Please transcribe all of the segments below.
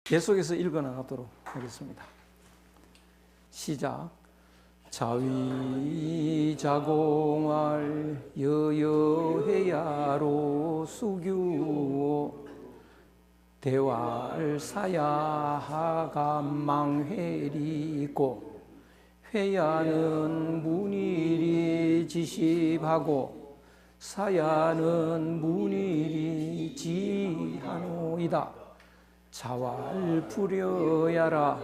계속해서 읽어나가도록 하겠습니다. 시작. 자위자공할 여여해야로 수규 대왈사야하감망회리고 회야는 문일이 지십하고 사야는 문일이 지하노이다. 자왈 부려야라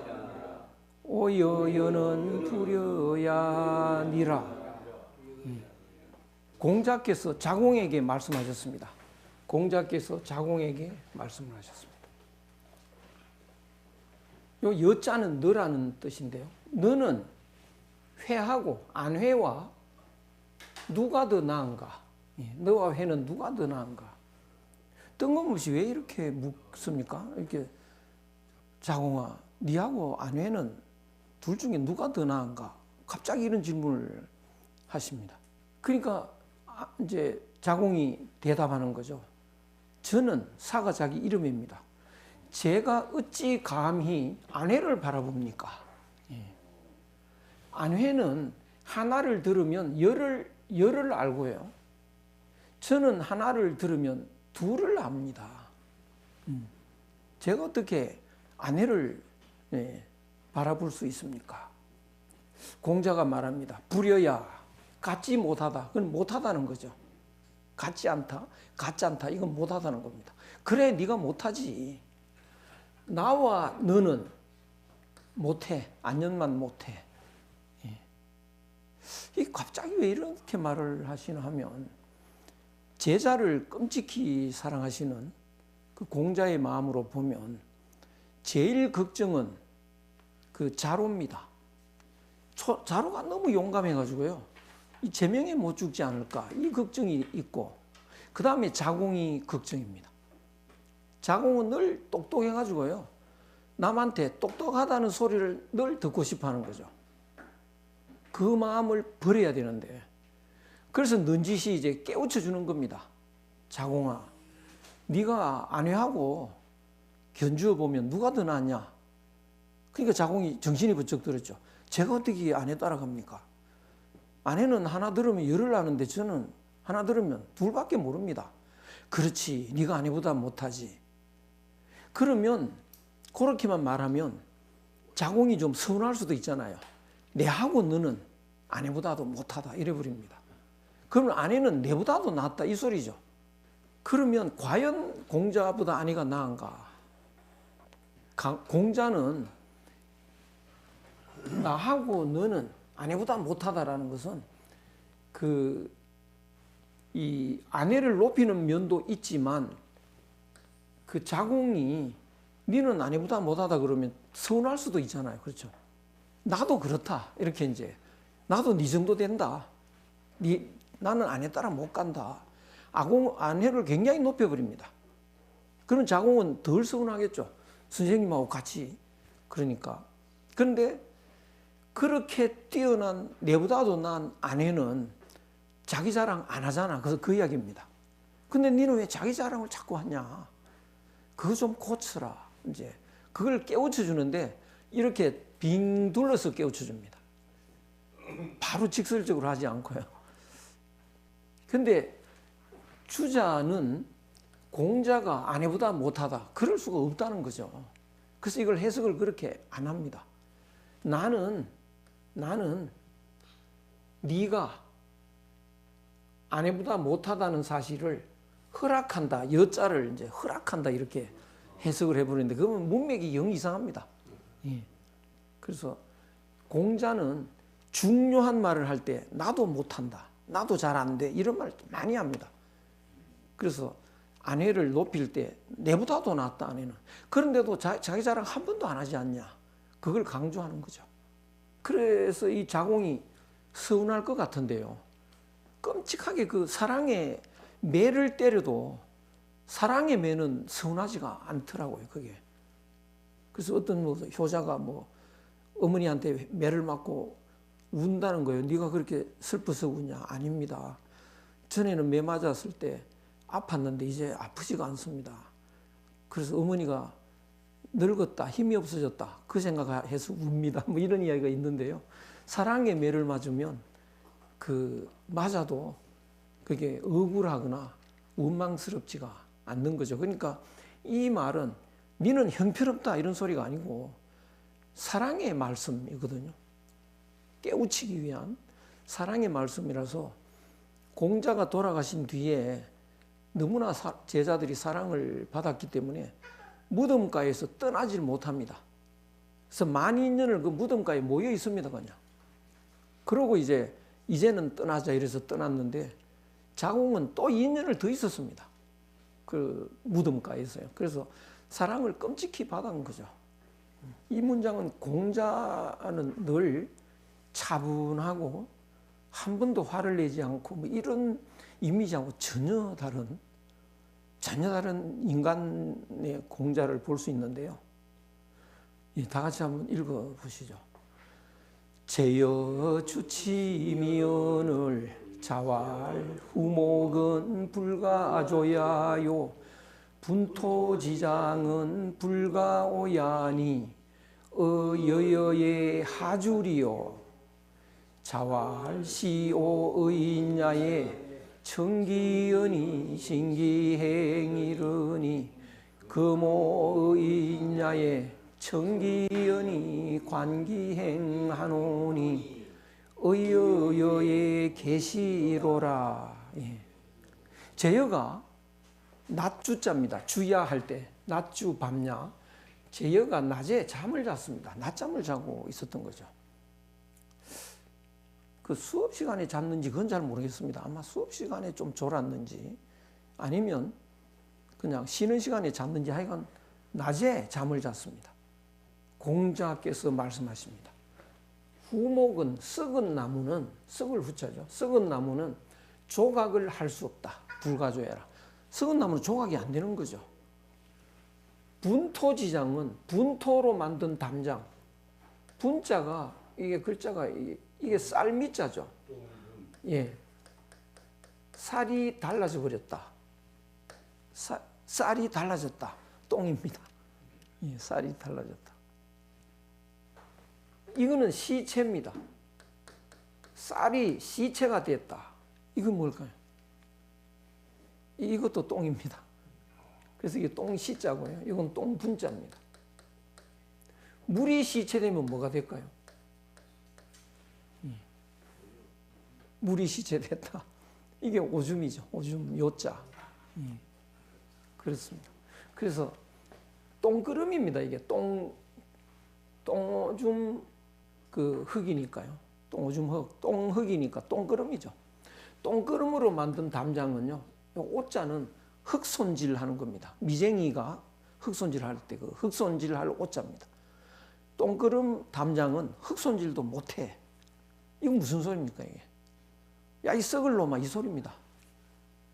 오여여는 부려야니라. 공자께서 자공에게 말씀하셨습니다. 공자께서 자공에게 말씀을 하셨습니다. 요 여자는 너라는 뜻인데요. 너는 회하고 안회와 누가 더 나은가? 너와 회는 누가 더 나은가? 뜬금없이 왜 이렇게 묻습니까? 이렇게 자공아, 니하고 안회는 둘 중에 누가 더 나은가? 갑자기 이런 질문을 하십니다. 그러니까 이제 자공이 대답하는 거죠. 저는 사가 자기 이름입니다. 제가 어찌 감히 안회를 바라봅니까? 안회는 하나를 들으면 열을 알고요. 저는 하나를 들으면 둘을 압니다. 제가 어떻게 안회를 바라볼 수 있습니까? 공자가 말합니다. 부려야 같지 못하다. 그건 못하다는 거죠. 같지 않다, 같지 않다. 이건 못하다는 겁니다. 그래, 네가 못하지. 나와 너는 못해. 안연만 못해. 이 갑자기 왜 이렇게 말을 하시나 하면 제자를 끔찍히 사랑하시는 그 공자의 마음으로 보면 제일 걱정은 그 자로입니다. 자로가 너무 용감해가지고요. 이 제명에 못 죽지 않을까 이 걱정이 있고, 그 다음에 자공이 걱정입니다. 자공은 늘 똑똑해가지고요. 남한테 똑똑하다는 소리를 늘 듣고 싶어하는 거죠. 그 마음을 버려야 되는데, 그래서 넌지시 이제 깨우쳐 주는 겁니다. 자공아, 네가 안회하고 견주어 보면 누가 더 낫냐? 그러니까 자공이 정신이 번쩍 들었죠. 제가 어떻게 안회 따라갑니까? 안회는 하나 들으면 열을 아는데 저는 하나 들으면 둘밖에 모릅니다. 그렇지, 네가 안회보다 못하지. 그러면 그렇게만 말하면 자공이 좀 서운할 수도 있잖아요. 내하고 너는 아내보다도 못하다 이래버립니다. 그러면 아내는 내보다도 낫다 이 소리죠. 그러면 과연 공자보다 아내가 나은가? 공자는 나하고 너는 아내보다 못하다라는 것은 이 아내를 높이는 면도 있지만 그 자공이 너는 아내보다 못하다 그러면 서운할 수도 있잖아요. 그렇죠? 나도 그렇다. 이렇게 이제 나도 네 정도 된다. 나는 아내 따라 못 간다. 아내를 굉장히 높여버립니다. 그럼 자공은 덜 서운하겠죠. 선생님하고 같이. 그러니까. 그런데 그렇게 뛰어난 내보다도 난 아내는 자기 자랑 안 하잖아. 그래서 그 이야기입니다. 근데 너는 왜 자기 자랑을 자꾸 하냐? 그거 좀 고쳐라. 이제 그걸 깨우쳐 주는데 이렇게 빙 둘러서 깨우쳐 줍니다. 바로 직설적으로 하지 않고요. 근데 주자는 공자가 아내보다 못하다. 그럴 수가 없다는 거죠. 그래서 이걸 해석을 그렇게 안 합니다. 나는 네가 아내보다 못하다는 사실을 허락한다. 여자를 이제 허락한다 이렇게 해석을 해버리는데 그러면 문맥이 영 이상합니다. 그래서 공자는 중요한 말을 할 때 나도 못한다. 나도 잘 안 돼. 이런 말 많이 합니다. 그래서 아내를 높일 때 내보다도 낫다 아내는. 그런데도 자기 자랑 한 번도 안 하지 않냐. 그걸 강조하는 거죠. 그래서 이 자공이 서운할 것 같은데요. 끔찍하게 그 사랑의 매를 때려도 사랑의 매는 서운하지가 않더라고요. 그게. 그래서 어떤 효자가 어머니한테 매를 맞고 운다는 거예요. 네가 그렇게 슬퍼서 우냐? 아닙니다. 전에는 매 맞았을 때 아팠는데 이제 아프지가 않습니다. 그래서 어머니가 늙었다, 힘이 없어졌다, 그 생각해서 웁니다. 뭐 이런 이야기가 있는데요. 사랑의 매를 맞으면 맞아도 그게 억울하거나 원망스럽지가 않는 거죠. 그러니까 이 말은 니는 형편없다 이런 소리가 아니고 사랑의 말씀이거든요. 깨우치기 위한 사랑의 말씀이라서 공자가 돌아가신 뒤에 너무나 제자들이 사랑을 받았기 때문에 무덤가에서 떠나질 못합니다. 그래서 만인년을 그 무덤가에 모여 있습니다, 그냥. 그러고 이제는 떠나자 이래서 떠났는데 자궁은 또 2년을 더 있었습니다. 그 무덤가에서요. 그래서 사랑을 끔찍히 받은 거죠. 이 문장은 공자는 늘 차분하고 한 번도 화를 내지 않고 뭐 이런 이미지하고 전혀 다른 인간의 공자를 볼 수 있는데요. 다 같이 한번 읽어보시죠. 제여 주치미언을 자왈 후목은 불가조야요 분토지장은 불가오야니 어여여의 하주리요 자왈 시오의인야의 청기연이 신기행이르니 금오의인야의 청기연이 관기행하노니 어여여의 계시로라. 예. 제여가 낮주자입니다. 주야 할 때 낮주 밤야. 제여가 낮에 잠을 잤습니다. 낮잠을 자고 있었던 거죠. 그 수업 시간에 잤는지 그건 잘 모르겠습니다. 아마 수업 시간에 좀 졸았는지 아니면 그냥 쉬는 시간에 잤는지 하여간 낮에 잠을 잤습니다. 공자께서 말씀하십니다. 후목은 썩은 나무는 썩을 후자죠. 썩은 나무는 조각을 할 수 없다. 불가조야라. 썩은 나무는 조각이 안 되는 거죠. 분토지장은 분토로 만든 담장. 분자가 이게 글자가 이게 쌀미자죠. 예. 쌀이 달라져 버렸다. 쌀이 달라졌다. 똥입니다. 예, 쌀이 달라졌다. 이거는 시체입니다. 쌀이 시체가 됐다. 이건 뭘까요? 이것도 똥입니다. 그래서 이게 똥시자고요. 이건 똥분자입니다. 물이 시체되면 뭐가 될까요? 물이 시체됐다. 이게 오줌이죠. 오줌 요자. 그렇습니다. 그래서 똥그름입니다. 이게 똥오줌 그 흙이니까요. 똥오줌 흙, 똥흙이니까 똥그름이죠. 똥그름으로 만든 담장은요. 오자는 흙손질하는 겁니다. 미쟁이가 흙손질할 때 그 흙손질할 오자입니다. 똥그름 담장은 흙손질도 못해. 이건 무슨 소리입니까 이게? 야, 이 썩을 놈아, 이 소리입니다.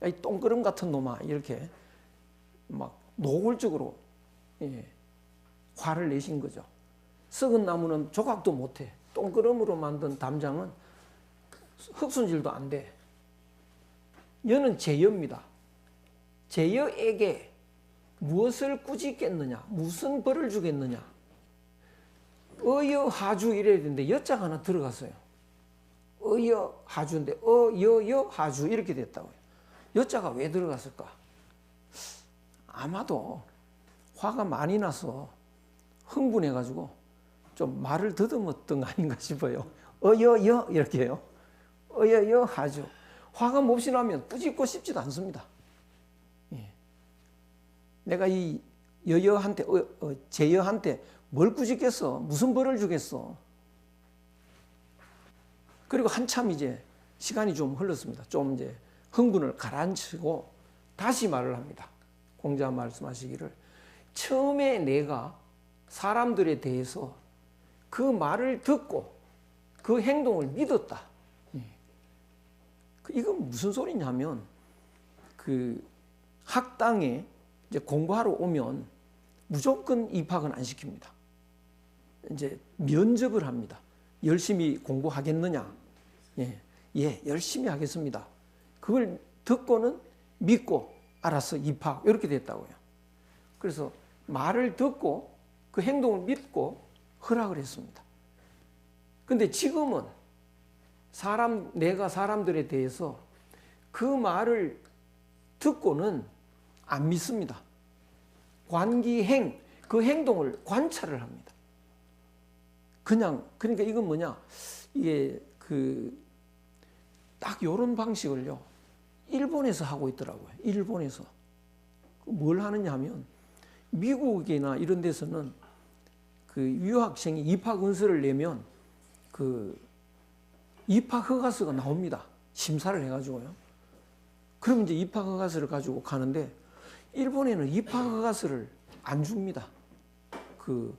야, 이 똥그름 같은 놈아, 이렇게 막 노골적으로 화를 내신 거죠. 썩은 나무는 조각도 못해. 똥그름으로 만든 담장은 흙손질도 안 돼. 여는 제여입니다. 제여에게 무엇을 꾸짖겠느냐, 무슨 벌을 주겠느냐. 어여하주 이래야 되는데 여자가 하나 들어갔어요. 어여하주인데 어여여하주 이렇게 됐다고요. 여자가 왜 들어갔을까? 아마도 화가 많이 나서 흥분해가지고 좀 말을 더듬었던 거 아닌가 싶어요. 어여여 이렇게 해요. 어여여하주. 화가 몹시 나면 꾸짖고 싶지도 않습니다. 예. 내가 이 여여한테 제여한테 뭘 꾸짖겠어? 무슨 벌을 주겠어? 그리고 한참 이제 시간이 좀 흘렀습니다. 좀 이제 흥분을 가라앉히고 다시 말을 합니다. 공자 말씀하시기를 처음에 내가 사람들에 대해서 그 말을 듣고 그 행동을 믿었다. 이건 무슨 소리냐면 그 학당에 이제 공부하러 오면 무조건 입학은 안 시킵니다. 이제 면접을 합니다. 열심히 공부하겠느냐? 예, 열심히 하겠습니다. 그걸 듣고는 믿고 알아서 입학 이렇게 됐다고요. 그래서 말을 듣고 그 행동을 믿고 허락을 했습니다. 근데 지금은 내가 사람들에 대해서 그 말을 듣고는 안 믿습니다. 관기행, 그 행동을 관찰을 합니다. 그러니까 이건 뭐냐? 이게 딱 요런 방식을요, 일본에서 하고 있더라고요. 일본에서. 뭘 하느냐 하면, 미국이나 이런 데서는 그 유학생이 입학 은서를 내면 그 입학 허가서가 나옵니다. 심사를 해가지고요. 그럼 이제 입학 허가서를 가지고 가는데, 일본에는 입학 허가서를 안 줍니다. 그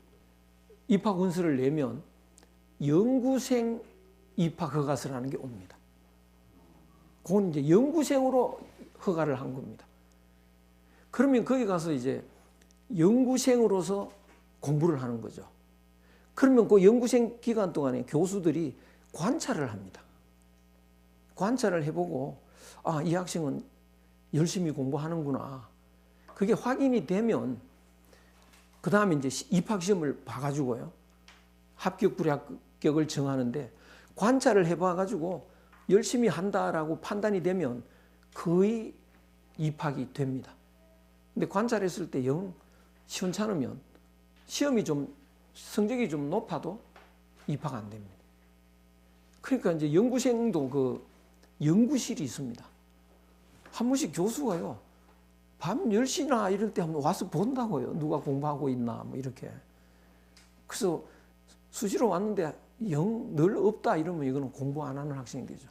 입학 은서를 내면 연구생 입학 허가서라는 게 옵니다. 그건 이제 연구생으로 허가를 한 겁니다. 그러면 거기 가서 이제 연구생으로서 공부를 하는 거죠. 그러면 그 연구생 기간 동안에 교수들이 관찰을 합니다. 관찰을 해보고, 아, 이 학생은 열심히 공부하는구나. 그게 확인이 되면 그 다음에 이제 입학시험을 봐가지고요, 합격 불합격을 정하는데, 관찰을 해봐가지고 열심히 한다라고 판단이 되면 거의 입학이 됩니다. 근데 관찰했을 때 영 시원찮으면 시험이 성적이 좀 높아도 입학 안 됩니다. 그러니까 이제 연구생도 그 연구실이 있습니다. 한 번씩 교수가요, 밤 10시나 이럴 때 한번 와서 본다고요. 누가 공부하고 있나, 뭐 이렇게. 그래서 수시로 왔는데 영 늘 없다 이러면 이거는 공부 안 하는 학생이 되죠.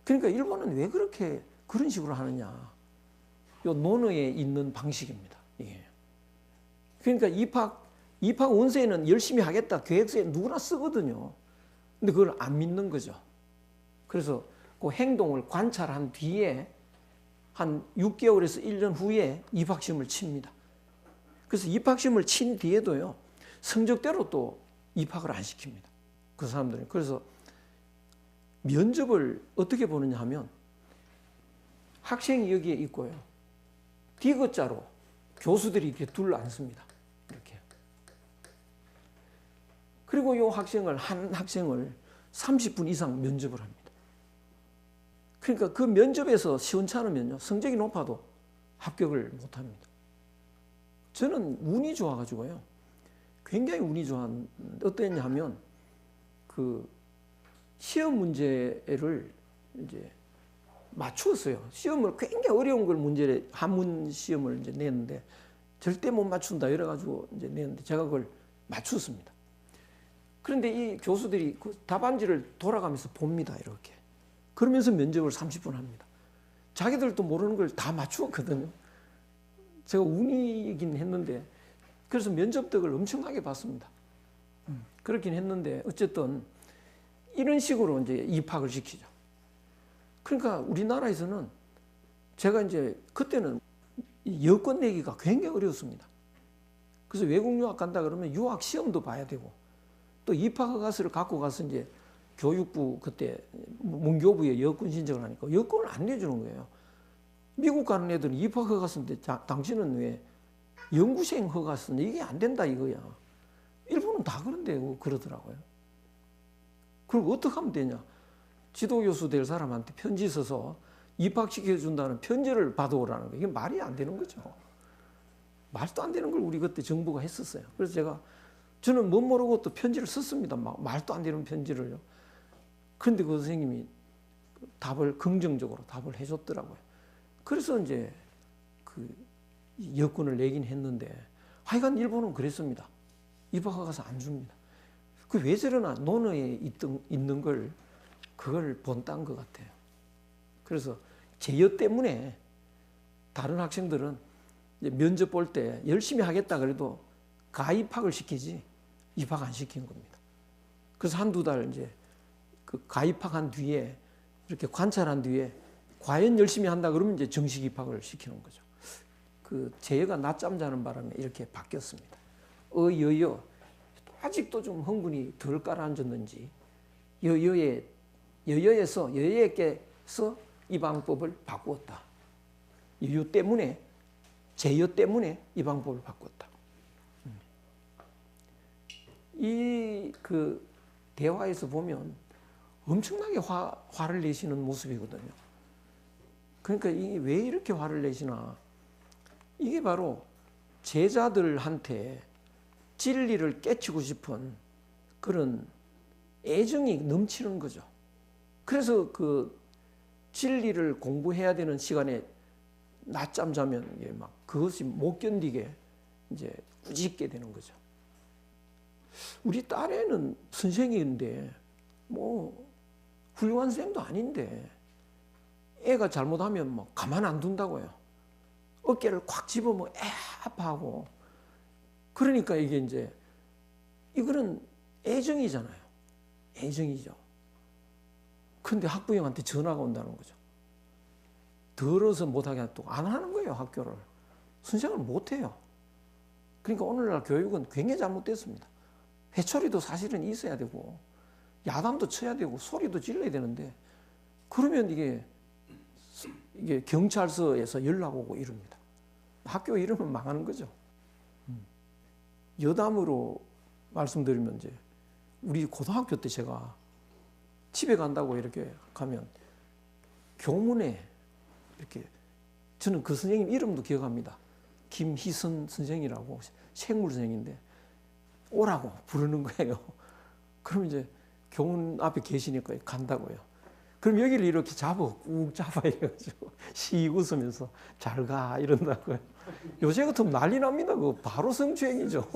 그러니까 일본은 왜 그런 식으로 하느냐. 요 논어에 있는 방식입니다. 이게. 그러니까 입학 원서에는 열심히 하겠다 계획서에 누구나 쓰거든요. 근데 그걸 안 믿는 거죠. 그래서 그 행동을 관찰한 뒤에 한 6개월에서 1년 후에 입학시험을 칩니다. 그래서 입학시험을 친 뒤에도요, 성적대로 또 입학을 안 시킵니다. 그 사람들은. 그래서 면접을 어떻게 보느냐 하면, 학생이 여기에 있고요, D자로 교수들이 이렇게 둘러앉습니다. 이렇게. 그리고 한 학생을 30분 이상 면접을 합니다. 그러니까 그 면접에서 시원찮으면요, 성적이 높아도 합격을 못 합니다. 저는 운이 좋아가지고요, 굉장히 운이 좋았는데, 어땠냐 하면, 그 시험 문제를 이제 맞추었어요. 시험을 굉장히 어려운 걸 문제를, 한문 시험을 이제 냈는데, 절대 못 맞춘다 이래가지고 이제 냈는데, 제가 그걸 맞췄습니다. 그런데 이 교수들이 그 답안지를 돌아가면서 봅니다, 이렇게. 그러면서 면접을 30분 합니다. 자기들도 모르는 걸 다 맞추었거든요. 제가 운이긴 했는데, 그래서 면접덕을 엄청나게 봤습니다. 그렇긴 했는데, 어쨌든 이런 식으로 이제 입학을 시키죠. 그러니까 우리나라에서는 제가 이제 그때는 여권 내기가 굉장히 어려웠습니다. 그래서 외국 유학 간다 그러면 유학 시험도 봐야 되고, 또 입학 허가서를 갖고 가서 이제 교육부, 그때 문교부에 여권 신청을 하니까 여권을 안 내주는 거예요. 미국 가는 애들은 입학 허가서인데, 당신은 왜 연구생 허가서인데 이게 안 된다 이거야. 일본은 다 그런데 그러더라고요. 그리고 어떻게 하면 되냐. 지도교수 될 사람한테 편지 써서 입학시켜준다는 편지를 받아오라는 거예요. 이게 말이 안 되는 거죠. 말도 안 되는 걸 우리 그때 정부가 했었어요. 그래서 저는 못 모르고 또 편지를 썼습니다. 말도 안 되는 편지를요. 그런데 그 선생님이 긍정적으로 답을 해줬더라고요. 그래서 이제 그 여권을 내긴 했는데, 하여간 일본은 그랬습니다. 입학허가서 안 줍니다. 그 왜 저러나, 논어에 있는 걸, 그걸 본딴 것 같아요. 그래서 제여 때문에 다른 학생들은 이제 면접 볼 때 열심히 하겠다 그래도 가입학을 시키지 입학 안 시킨 겁니다. 그래서 한두 달 이제 그 가입학한 뒤에 이렇게 관찰한 뒤에 과연 열심히 한다 그러면 이제 정식 입학을 시키는 거죠. 그 제여가 낮잠 자는 바람에 이렇게 바뀌었습니다. 여여 아직도 좀 흥분이 덜 가라앉았는지 여여에서 이 방법을 바꾸었다. 여여 때문에, 제여 때문에 이 방법을 바꿨다. 이 그 대화에서 보면 엄청나게 화를 내시는 모습이거든요. 그러니까 이게 왜 이렇게 화를 내시나? 이게 바로 제자들한테 진리를 깨치고 싶은 그런 애정이 넘치는 거죠. 그래서 그 진리를 공부해야 되는 시간에 낮잠 자면 막 그것이 못 견디게 이제 꾸짖게 되는 거죠. 우리 딸애는 선생인데 뭐 훌륭한 쌤도 아닌데 애가 잘못하면 뭐 가만 안 둔다고요. 어깨를 콱 집으면 애 아파하고. 그러니까 이게 이제 이거는 애정이잖아요. 애정이죠. 근데 학부형한테 전화가 온다는 거죠. 더러워서 못하게 또 안 하는 거예요, 학교를. 선생을 못해요. 그러니까 오늘날 교육은 굉장히 잘못됐습니다. 회초리도 사실은 있어야 되고 야단도 쳐야 되고 소리도 질러야 되는데 그러면 이게 경찰서에서 연락 오고 이럽니다. 학교 이러면 망하는 거죠. 여담으로 말씀드리면 이제 우리 고등학교 때 제가 집에 간다고 이렇게 가면 교문에 이렇게 저는 그 선생님 이름도 기억합니다. 김희선 선생이라고 생물 선생인데 오라고 부르는 거예요. 그럼 이제 교문 앞에 계시니까 간다고요. 그럼 여기를 이렇게 꾹 잡아 이래가지고 씩 웃으면서 잘 가 이런다고요. 요새 같으면 난리 납니다. 그 바로 성추행이죠.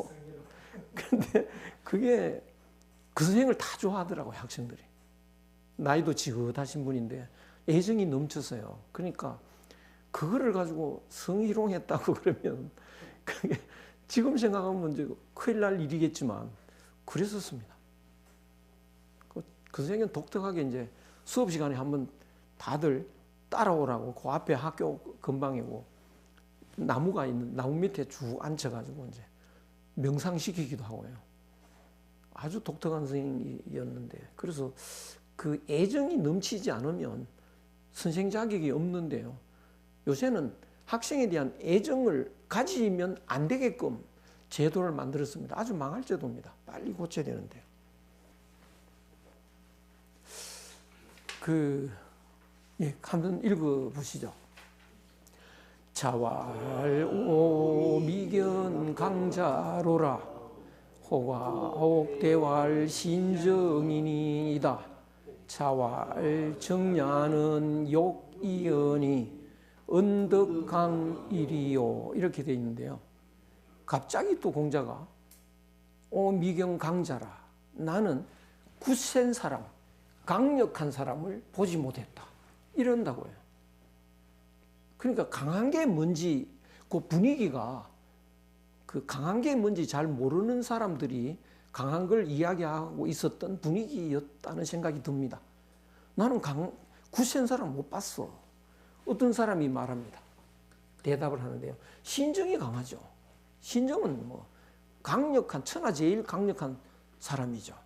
그런데 그게 그 선생을 다 좋아하더라고요, 학생들이. 나이도 지긋하신 분인데 애정이 넘쳐서요. 그러니까 그거를 가지고 성희롱했다고 그러면 그게 지금 생각하면 이제 큰일 날 일이겠지만 그랬었습니다. 그 선생님은 독특하게 이제 수업 시간에 한번 다들 따라오라고 그 앞에 학교 근방이고 나무가 있는 나무 밑에 쭉 앉혀가지고 이제 명상시키기도 하고요. 아주 독특한 선생님이었는데 그래서 그 애정이 넘치지 않으면 선생 자격이 없는데요. 요새는 학생에 대한 애정을 가지면 안 되게끔 제도를 만들었습니다. 아주 망할 제도입니다. 빨리 고쳐야 되는데요. 한번 읽어보시죠. 자왈 오미견 강자로라 호과옥 대왈 신정인이다. 자왈 정야는 욕이언이 언덕강일이요 이렇게 되어 있는데요. 갑자기 또 공자가 오미경 강자라 나는 굳센 사람 강력한 사람을 보지 못했다 이런다고요. 그러니까 강한 게 뭔지 그 분위기가 그 강한 게 뭔지 잘 모르는 사람들이 강한 걸 이야기하고 있었던 분위기였다는 생각이 듭니다. 나는 굳센 사람 못 봤어. 어떤 사람이 말합니다. 대답을 하는데요. 신정이 강하죠. 신정은 뭐 강력한 천하 제일 강력한 사람이죠.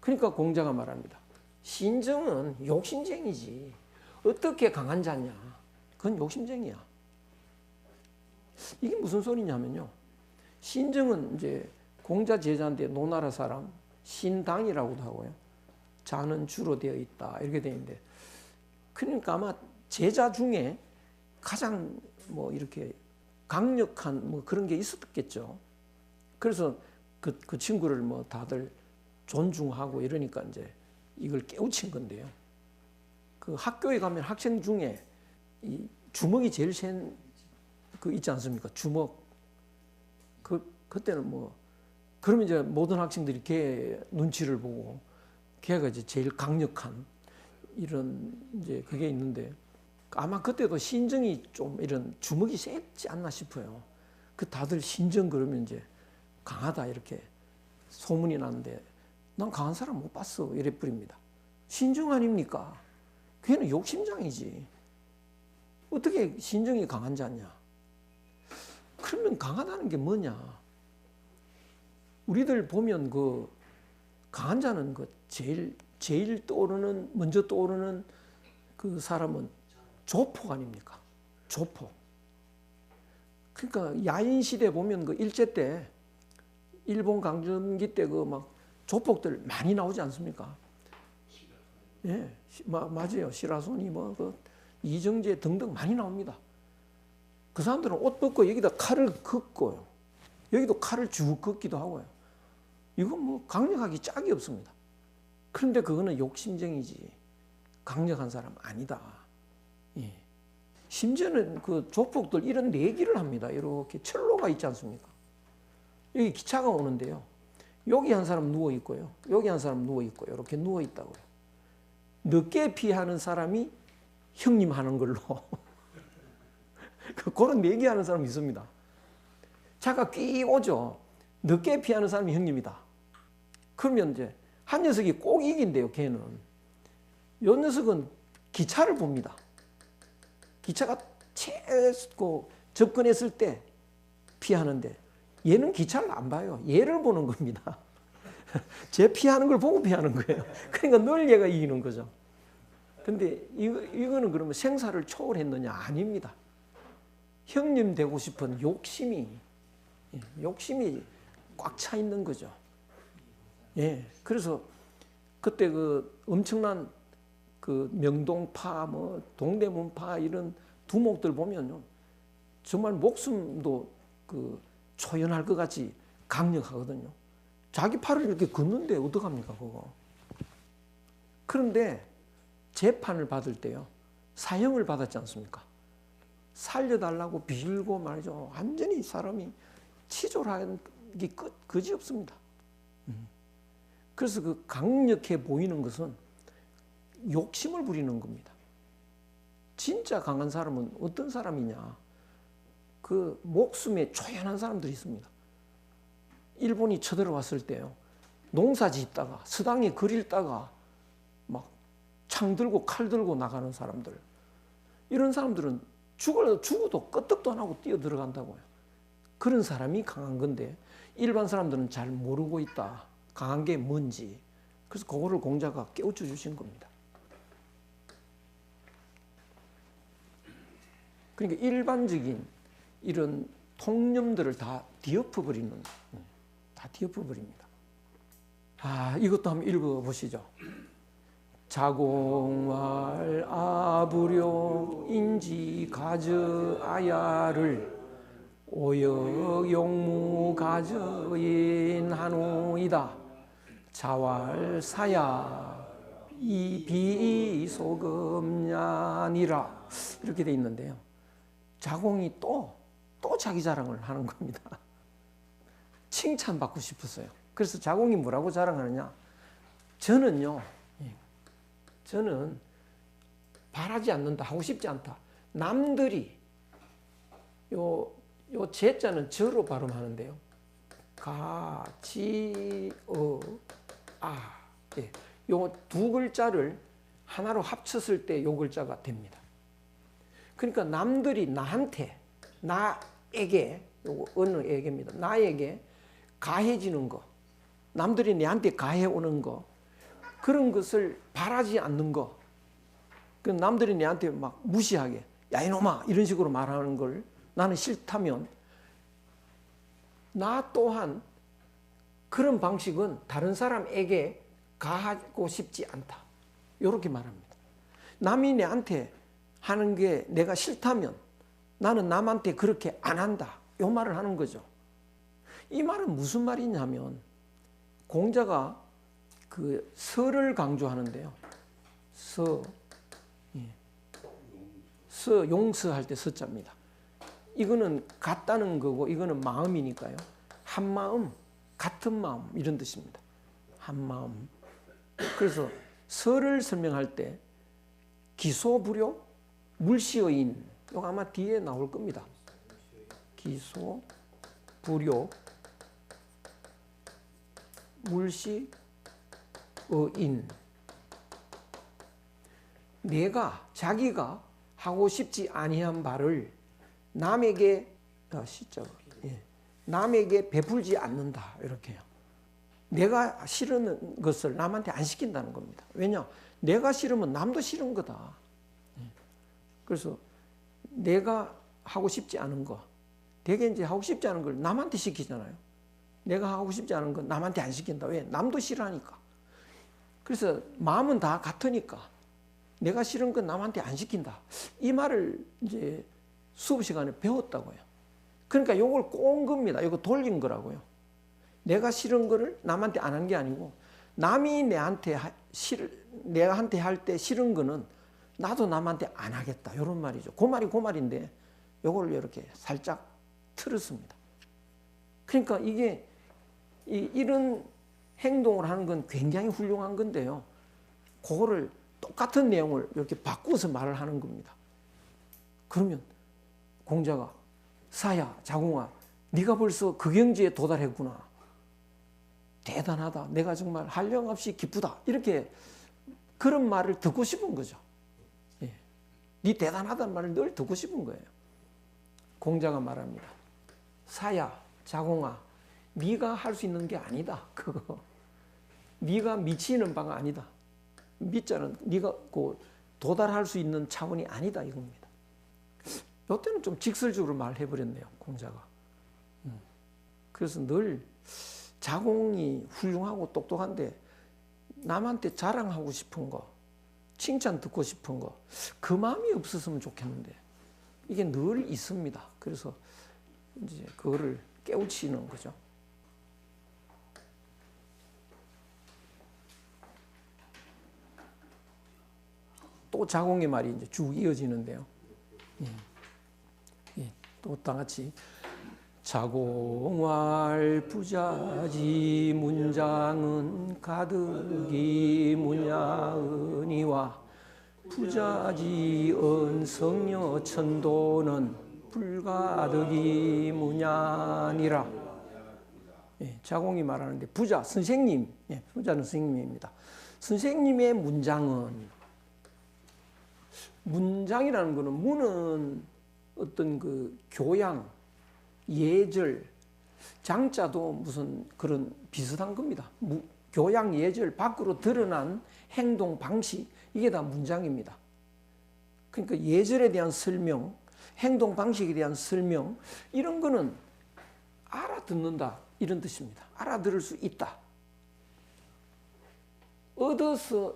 그러니까 공자가 말합니다. 신정은 욕심쟁이지. 어떻게 강한 자냐? 그건 욕심쟁이야. 이게 무슨 소리냐면요. 신정은 이제 공자 제자인데 노나라 사람 신당이라고도 하고요. 자는 주로 되어 있다 이렇게 되어 있는데 그러니까 아마 제자 중에 가장 뭐 이렇게 강력한 뭐 그런 게 있었겠죠. 그래서 그 친구를 뭐 다들 존중하고 이러니까 이제 이걸 깨우친 건데요. 그 학교에 가면 학생 중에 이 주먹이 제일 센 그 있지 않습니까? 주먹. 그때는 뭐 그러면 이제 모든 학생들이 걔 눈치를 보고 걔가 이제 제일 강력한 이런 이제 그게 있는데 아마 그때도 신정이 좀 이런 주먹이 셌지 않나 싶어요. 그 다들 신정 그러면 이제 강하다 이렇게 소문이 나는데 난 강한 사람 못 봤어 이래 버립니다. 신정 아닙니까? 걔는 욕심장이지. 어떻게 신정이 강한 자냐? 그러면 강하다는 게 뭐냐? 우리들 보면 그 강한 자는 그 제일 떠오르는 먼저 떠오르는 그 사람은 조폭 아닙니까? 조폭. 그러니까 야인 시대 보면 그 일제 때 일본 강점기 때 그 막 조폭들 많이 나오지 않습니까? 예, 맞아요. 시라소니 뭐 그 이정재 등등 많이 나옵니다. 그 사람들은 옷 벗고 여기다 칼을 긋고요. 여기도 칼을 쭉 긋기도 하고요. 이건 뭐 강력하기 짝이 없습니다. 그런데 그거는 욕심쟁이지 강력한 사람 아니다. 예. 심지어는 그 조폭들 이런 내기를 합니다. 이렇게 철로가 있지 않습니까? 여기 기차가 오는데요. 여기 한 사람 누워 있고요. 여기 한 사람 누워 있고 이렇게 누워 있다고요. 늦게 피하는 사람이 형님 하는 걸로 그런 내기하는 사람이 있습니다. 차가 끼 오죠. 늦게 피하는 사람이 형님이다. 그러면 이제 한 녀석이 꼭 이긴대요. 걔는. 요 녀석은 기차를 봅니다. 기차가 채고 접근했을 때 피하는데 얘는 기차를 안 봐요. 얘를 보는 겁니다. 제 피하는 걸 보고 피하는 거예요. 그러니까 늘 얘가 이기는 거죠. 근데 이거는 그러면 생사를 초월했느냐? 아닙니다. 형님 되고 싶은 욕심이 꽉 차 있는 거죠. 예. 그래서 그때 그 엄청난 그 명동파, 뭐 동대문파 이런 두목들 보면요. 정말 목숨도 그 초연할 것 같이 강력하거든요. 자기 팔을 이렇게 긋는데 어떡합니까, 그거. 그런데 재판을 받을 때요. 사형을 받았지 않습니까? 살려달라고 빌고 말이죠. 완전히 사람이 치졸한 게 그지 없습니다. 그래서 그 강력해 보이는 것은 욕심을 부리는 겁니다. 진짜 강한 사람은 어떤 사람이냐? 그 목숨에 초연한 사람들이 있습니다. 일본이 쳐들어왔을 때요. 농사 짓다가 서당에 글 읽다가 막 창 들고 칼 들고 나가는 사람들. 이런 사람들은 죽어도 끄떡도 안 하고 뛰어 들어간다고요. 그런 사람이 강한 건데 일반 사람들은 잘 모르고 있다. 강한 게 뭔지. 그래서 그거를 공자가 깨우쳐 주신 겁니다. 그러니까 일반적인 이런 통념들을 다 뒤엎어버립니다. 이것도 한번 읽어보시죠. 자공왈 아부룡 인지 가저아야를 오역용무 가저인 한우이다. 자왈사야 이비소금냐니라. 이렇게 돼 있는데요. 자공이 또 자기 자랑을 하는 겁니다. 칭찬받고 싶었어요. 그래서 자공이 뭐라고 자랑하느냐? 저는 바라지 않는다. 하고 싶지 않다. 남들이 요 제자는 저로 발음하는데요. 가, 지, 예. 요 두 글자를 하나로 합쳤을 때 요 글자가 됩니다. 그러니까 남들이 나에게, 요거 어느 에게입니다. 나에게 가해지는 거, 남들이 내한테 가해오는 거, 그런 것을 바라지 않는 거, 남들이 내한테 막 무시하게, 야 이놈아 이런 식으로 말하는 걸 나는 싫다면 나 또한 그런 방식은 다른 사람에게 가하고 싶지 않다. 이렇게 말합니다. 남이 내한테 하는 게 내가 싫다면 나는 남한테 그렇게 안 한다. 이 말을 하는 거죠. 이 말은 무슨 말이냐면 공자가 그 서를 강조하는데요. 용서할 때 서자입니다. 이거는 같다는 거고 이거는 마음이니까요. 한 마음, 같은 마음 이런 뜻입니다. 한 마음. 그래서 서를 설명할 때 기소불효, 물시어인 이거 아마 뒤에 나올 겁니다. 기소불효, 물시어인. 자기가 하고 싶지 아니한 바를 남에게 남에게 베풀지 않는다. 이렇게요. 내가 싫은 것을 남한테 안 시킨다는 겁니다. 왜냐? 내가 싫으면 남도 싫은 거다. 그래서 내가 하고 싶지 않은 거, 되게 이제 하고 싶지 않은 걸 남한테 시키잖아요. 내가 하고 싶지 않은 건 남한테 안 시킨다. 왜? 남도 싫어하니까. 그래서 마음은 다 같으니까 내가 싫은 건 남한테 안 시킨다. 이 말을 이제 수업 시간에 배웠다고요. 그러니까 이걸 꼬은 겁니다. 이거 돌린 거라고요. 내가 싫은 거를 남한테 안 한 게 아니고 남이 내한테 내한테 할 때 싫은 거는 나도 남한테 안 하겠다. 이런 말이죠. 그 말이 그 말인데 이걸 이렇게 살짝 틀었습니다. 그러니까 이게 이런 행동을 하는 건 굉장히 훌륭한 건데요. 그거를 똑같은 내용을 이렇게 바꾸어서 말을 하는 겁니다. 그러면 공자가 사야, 자공아, 네가 벌써 그 경지에 도달했구나. 대단하다. 내가 정말 한량없이 기쁘다. 이렇게 그런 말을 듣고 싶은 거죠. 예. 네 대단하다는 말을 늘 듣고 싶은 거예요. 공자가 말합니다. 사야, 자공아, 네가 할 수 있는 게 아니다. 그거. 네가 미치는 바가 아니다. 미자는 네가 도달할 수 있는 차원이 아니다 이겁니다. 이때는 좀 직설적으로 말해버렸네요. 공자가. 그래서 늘 자공이 훌륭하고 똑똑한데 남한테 자랑하고 싶은 거, 칭찬 듣고 싶은 거, 그 마음이 없었으면 좋겠는데 이게 늘 있습니다. 그래서 이제 그거를 깨우치는 거죠. 또 자공의 말이 이제 쭉 이어지는데요. 또 다같이 자공왈 부자지 문장은 가득이 문야은이와 부자지 언성녀 천도는 불가득이 문야니라. 자공이 말하는데 부자, 선생님, 부자는 선생님입니다. 선생님의 문장은, 문장이라는 것은 문은 어떤 그 교양, 예절, 장자도 무슨 그런 비슷한 겁니다. 교양, 예절 밖으로 드러난 행동, 방식, 이게 다 문장입니다. 그러니까 예절에 대한 설명, 행동 방식에 대한 설명, 이런 거는 알아듣는다 이런 뜻입니다. 알아들을 수 있다. 얻어서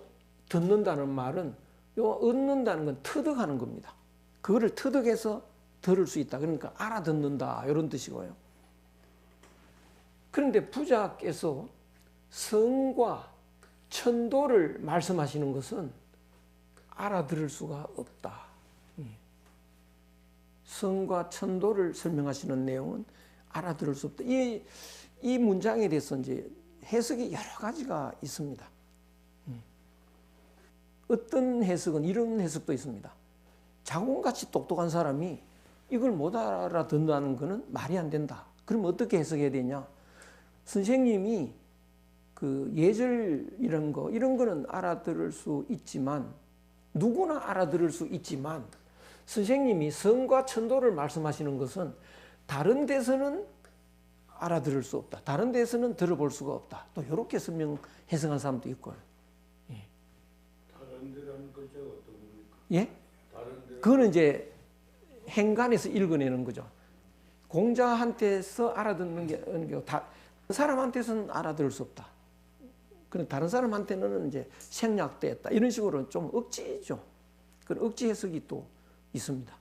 듣는다는 말은 얻는다는 건 터득하는 겁니다. 그거를 터득해서 들을 수 있다. 그러니까 알아듣는다 이런 뜻이고요. 그런데 부자께서 성과 천도를 말씀하시는 것은 알아들을 수가 없다. 성과 천도를 설명하시는 내용은 알아들을 수 없다. 이 문장에 대해서 이제 해석이 여러 가지가 있습니다. 어떤 해석은 이런 해석도 있습니다. 자공같이 똑똑한 사람이 이걸 못 알아듣는다는 것은 말이 안 된다. 그럼 어떻게 해석해야 되냐? 선생님이 그 예절 이런 거는 알아들을 수 있지만, 누구나 알아들을 수 있지만, 선생님이 성과 천도를 말씀하시는 것은 다른 데서는 알아들을 수 없다. 다른 데서는 들어볼 수가 없다. 또 이렇게 해석한 사람도 있고요. 다른 데라는 글자가 어떤 겁니까? 예? 그거는 이제 행간에서 읽어내는 거죠. 공자한테서 알아듣는 게 다른 사람한테서는 알아들을 수 없다. 그런데 다른 사람한테는 이제 생략됐다. 이런 식으로 좀 억지죠. 그런 억지 해석이 또 있습니다.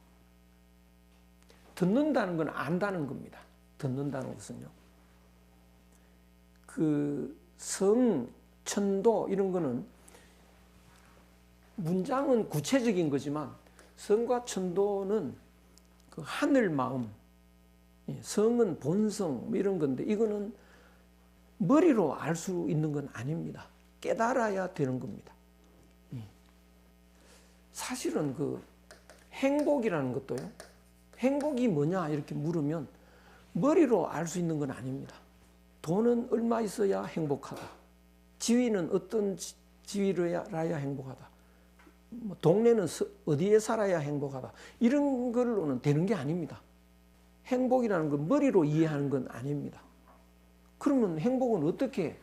듣는다는 건 안다는 겁니다. 듣는다는 것은요. 그 성, 천도 이런 거는 문장은 구체적인 거지만 성과 천도는 그 하늘 마음, 성은 본성 뭐 이런 건데 이거는 머리로 알 수 있는 건 아닙니다. 깨달아야 되는 겁니다. 사실은 그 행복이라는 것도요. 행복이 뭐냐 이렇게 물으면 머리로 알 수 있는 건 아닙니다. 돈은 얼마 있어야 행복하다. 지위는 어떤 지위라야 행복하다. 동네는 어디에 살아야 행복하다. 이런 걸로는 되는 게 아닙니다. 행복이라는 건 머리로 이해하는 건 아닙니다. 그러면 행복은 어떻게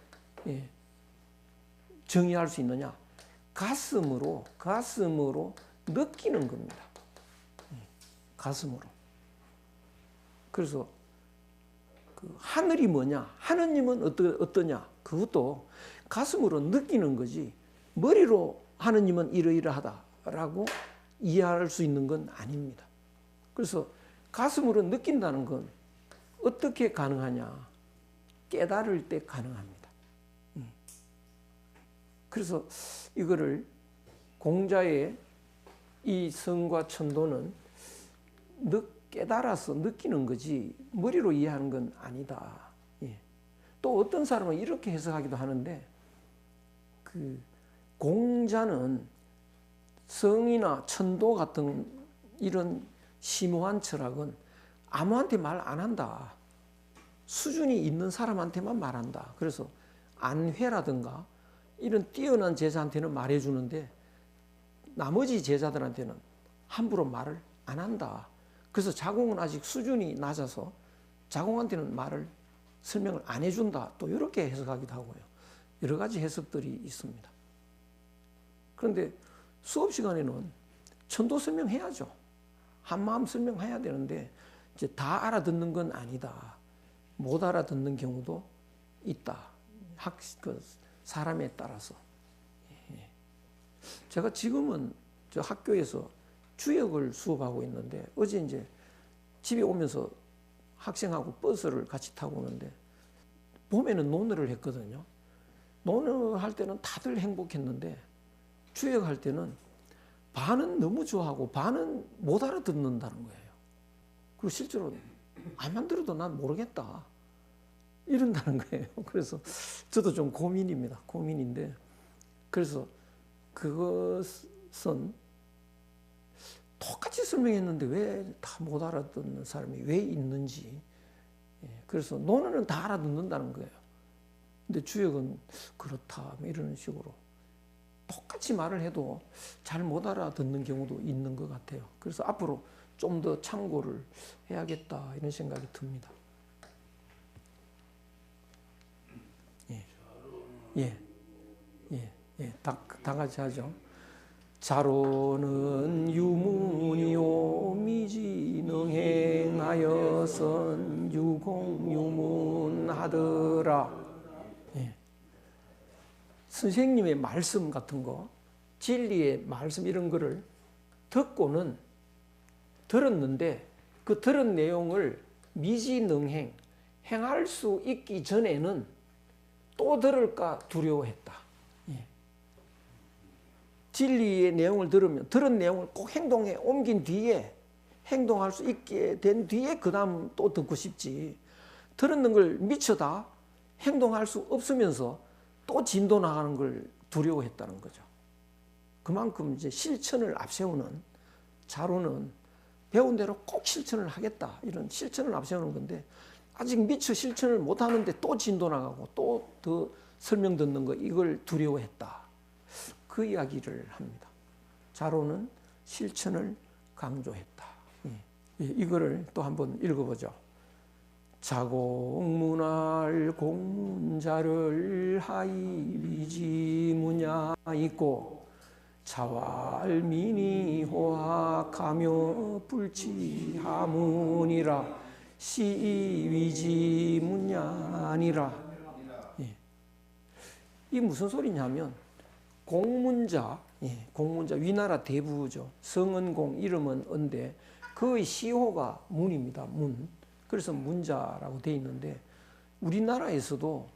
정의할 수 있느냐? 가슴으로 느끼는 겁니다. 가슴으로. 그래서 그 하늘이 뭐냐, 하느님은 어떠냐, 그것도 가슴으로 느끼는 거지 머리로 하느님은 이러이러하다라고 이해할 수 있는 건 아닙니다. 그래서 가슴으로 느낀다는 건 어떻게 가능하냐? 깨달을 때 가능합니다. 그래서 이거를 공자의 이 성과 천도는 깨달아서 느끼는 거지 머리로 이해하는 건 아니다. 예. 또 어떤 사람은 이렇게 해석하기도 하는데 그 공자는 성이나 천도 같은 이런 심오한 철학은 아무한테 말 안 한다. 수준이 있는 사람한테만 말한다. 그래서 안회라든가 이런 뛰어난 제자한테는 말해주는데 나머지 제자들한테는 함부로 말을 안 한다. 그래서 자공은 아직 수준이 낮아서 자공한테는 설명을 안 해준다. 또 이렇게 해석하기도 하고요. 여러 가지 해석들이 있습니다. 그런데 수업 시간에는 천도 설명해야죠. 한마음 설명해야 되는데 이제 다 알아듣는 건 아니다. 못 알아듣는 경우도 있다. 사람에 따라서. 제가 지금은 저 학교에서 주역을 수업하고 있는데 어제 이제 집에 오면서 학생하고 버스를 같이 타고 오는데 봄에는 논어를 했거든요. 논어 할 때는 다들 행복했는데 주역할 때는 반은 너무 좋아하고 반은 못 알아듣는다는 거예요. 그리고 실제로 안만 들어도 난 모르겠다 이런다는 거예요. 그래서 저도 좀 고민입니다. 고민인데 그래서 그것은 똑같이 설명했는데 왜 다 못 알아듣는 사람이 왜 있는지. 그래서 논어는 다 알아듣는다는 거예요. 근데 주역은 그렇다 이런 식으로 똑같이 말을 해도 잘 못 알아듣는 경우도 있는 것 같아요. 그래서 앞으로 좀 더 참고를 해야겠다 이런 생각이 듭니다. 다 같이 하죠. 자로는 유문이요 미지능행하여선 유공유문하더라. 선생님의 말씀 같은 거, 진리의 말씀 이런 거를 듣고는 들었는데 그 들은 내용을 미지능행, 행할 수 있기 전에는 또 들을까 두려워했다. 진리의 내용을 들은 내용을 꼭 행동에 옮긴 뒤에 행동할 수 있게 된 뒤에 그 다음 또 듣고 싶지. 들었는 걸 미쳐다 행동할 수 없으면서 또 진도 나가는 걸 두려워했다는 거죠. 그만큼 이제 실천을 앞세우는 자로는 배운 대로 꼭 실천을 하겠다. 이런 실천을 앞세우는 건데 아직 미처 실천을 못 하는데 또 진도 나가고 또 더 설명 듣는 거 이걸 두려워했다. 그 이야기를 합니다. 자로는 실천을 강조했다. 이거를 또 한번 읽어보죠. 자공문할 공문자를 하이위지무냐 있고 자왈민이 호학하며 불치하문이라 시위지문야니라. 이 무슨 소리냐면 공문자, 공문자 위나라 대부죠. 성은공 이름은 은데 그의 시호가 문입니다. 문. 그래서 문자라고 되어 있는데 우리나라에서도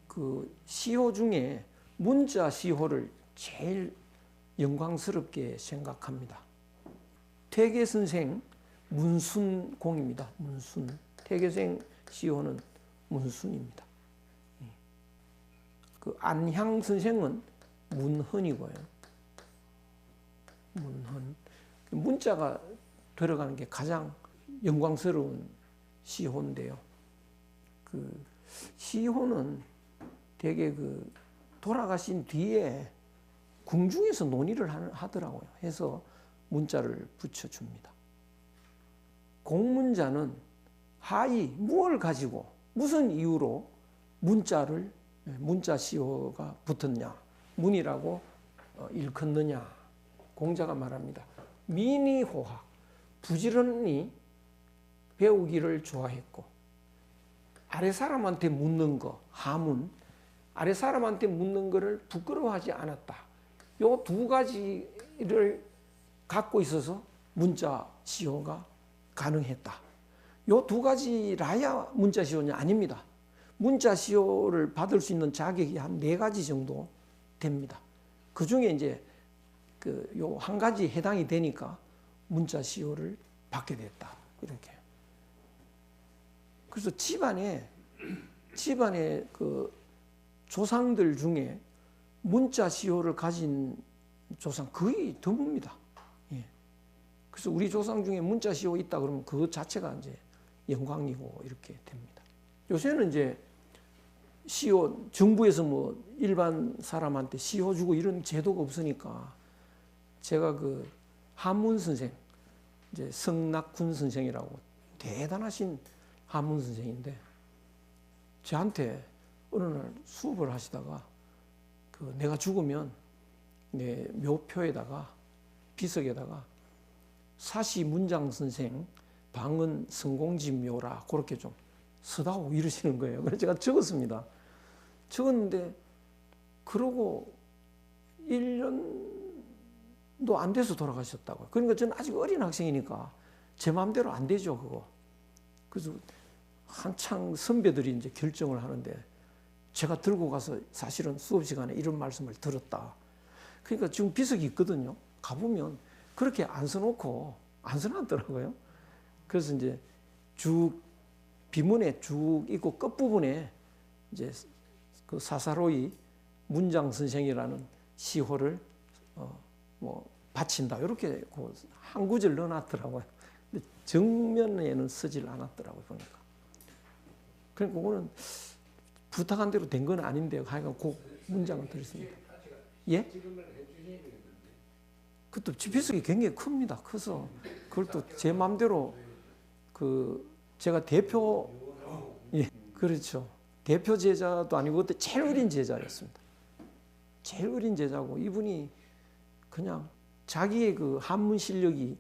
그 시호 중에 문자 시호를 제일 영광스럽게 생각합니다. 퇴계선생 문순공입니다. 문순. 퇴계생 시호는 문순입니다. 그 안향 선생은 문헌이고요. 문헌. 문자가 들어가는 게 가장 영광스러운 시호인데요. 그 시호는 되게 그 돌아가신 뒤에 궁중에서 논의를 하더라고요. 해서 문자를 붙여줍니다. 공문자는 하이 무엇을 가지고 무슨 이유로 문자 시호가 붙었냐 문이라고 일컫느냐. 공자가 말합니다. 미니호학 부지런히 배우기를 좋아했고 아래 사람한테 묻는 거, 하문, 아래 사람한테 묻는 거를 부끄러워하지 않았다. 요 두 가지를 갖고 있어서 문자 시효가 가능했다. 요 두 가지라야 문자 시효냐? 아닙니다. 문자 시효를 받을 수 있는 자격이 한 네 가지 정도 됩니다. 그 중에 이제 그 요 한 가지 해당이 되니까 문자 시효를 받게 됐다. 이렇게. 그래서 집안에 그 조상들 중에 문자 시효를 가진 조상 거의 드뭅니다. 예. 그래서 우리 조상 중에 문자 시효 있다 그러면 그 자체가 이제 영광이고 이렇게 됩니다. 요새는 이제 시효 정부에서 뭐 일반 사람한테 시효 주고 이런 제도가 없으니까 제가 그 한문 선생 이제 성낙군 선생이라고 대단하신 한문 선생인데 저한테 어느 날 수업을 하시다가 그 내가 죽으면 내 묘표에다가 비석에다가 사시 문장 선생 방은 성공지 묘라 그렇게 좀 쓰다고 이러시는 거예요. 그래서 제가 적었습니다. 적었는데 그러고 1년도 안 돼서 돌아가셨다고요. 그러니까 저는 아직 어린 학생이니까 제 마음대로 안 되죠, 그거. 그래서 한창 선배들이 이제 결정을 하는데 제가 들고 가서 사실은 수업 시간에 이런 말씀을 들었다. 그러니까 지금 비석이 있거든요. 가보면 그렇게 안 써놓고 안 써놨더라고요. 그래서 이제 쭉 비문에 쭉 있고 끝부분에 이제 그 사사로이 문장 선생이라는 시호를 뭐 바친다. 이렇게 그 한 구절 넣어놨더라고요. 근데 정면에는 쓰질 않았더라고요, 보니까. 그러니까 그거는 부탁한 대로 된 건 아닌데 하여간 그 문장을 드렸습니다. 예? 그것도 비석이 굉장히 큽니다. 커서 그걸 또 제 마음대로 그 제가 대표 예 그렇죠. 대표 제자도 아니고 그때 제일 어린 제자였습니다. 제일 어린 제자고 이분이 그냥 자기의 그 한문 실력이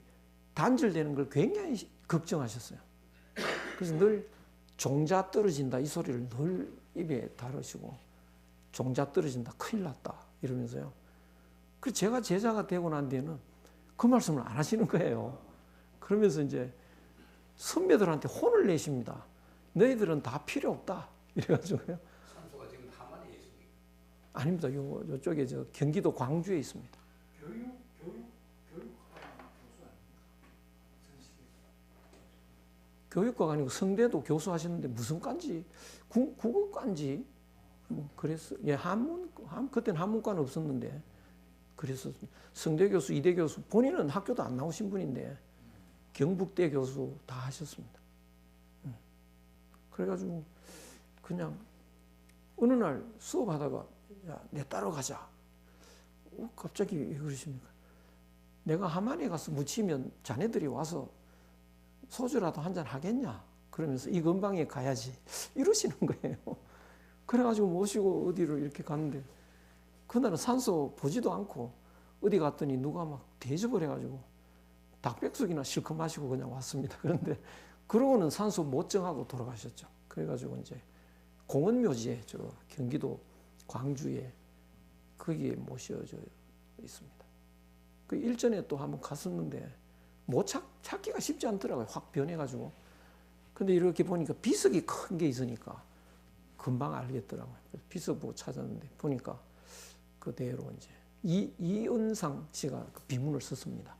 단절되는 걸 굉장히 걱정하셨어요. 그래서 늘 종자 떨어진다 이 소리를 늘 입에 다루시고 종자 떨어진다 큰일 났다 이러면서요. 그 제가 제자가 되고 난 뒤에는 그 말씀을 안 하시는 거예요. 그러면서 이제 선배들한테 혼을 내십니다. 너희들은 다 필요 없다 이래가지고요. 산소가 지금 하만에 있습니까? 아닙니다. 요쪽에 저 경기도 광주에 있습니다. 교육과가 아니고 성대도 교수하셨는데 무슨 과인지 국어과인지 뭐 그랬어. 예, 그때는 한문과는 없었는데 그래서 성대 교수, 이대 교수 본인은 학교도 안 나오신 분인데 경북대 교수 다 하셨습니다. 그래가지고 그냥 어느 날 수업하다가 야, 내 따라가자. 갑자기 왜 그러십니까? 내가 함안에 가서 묻히면 자네들이 와서 소주라도 한잔 하겠냐? 그러면서 이 근방에 가야지. 이러시는 거예요. 그래가지고 모시고 어디로 이렇게 갔는데 그날은 산소 보지도 않고 어디 갔더니 누가 막 대접을 해가지고 닭백숙이나 실컷 마시고 그냥 왔습니다. 그런데 그러고는 산소 못 정하고 돌아가셨죠. 그래가지고 이제 공원묘지에 저 경기도 광주에 거기에 모셔져 있습니다. 그 일전에 또 한번 갔었는데 못 찾기가 쉽지 않더라고요. 확 변해가지고. 근데 이렇게 보니까 비석이 큰 게 있으니까 금방 알겠더라고요. 비석 보고 찾았는데 보니까 그대로 이제 이은상 씨가 그 비문을 썼습니다.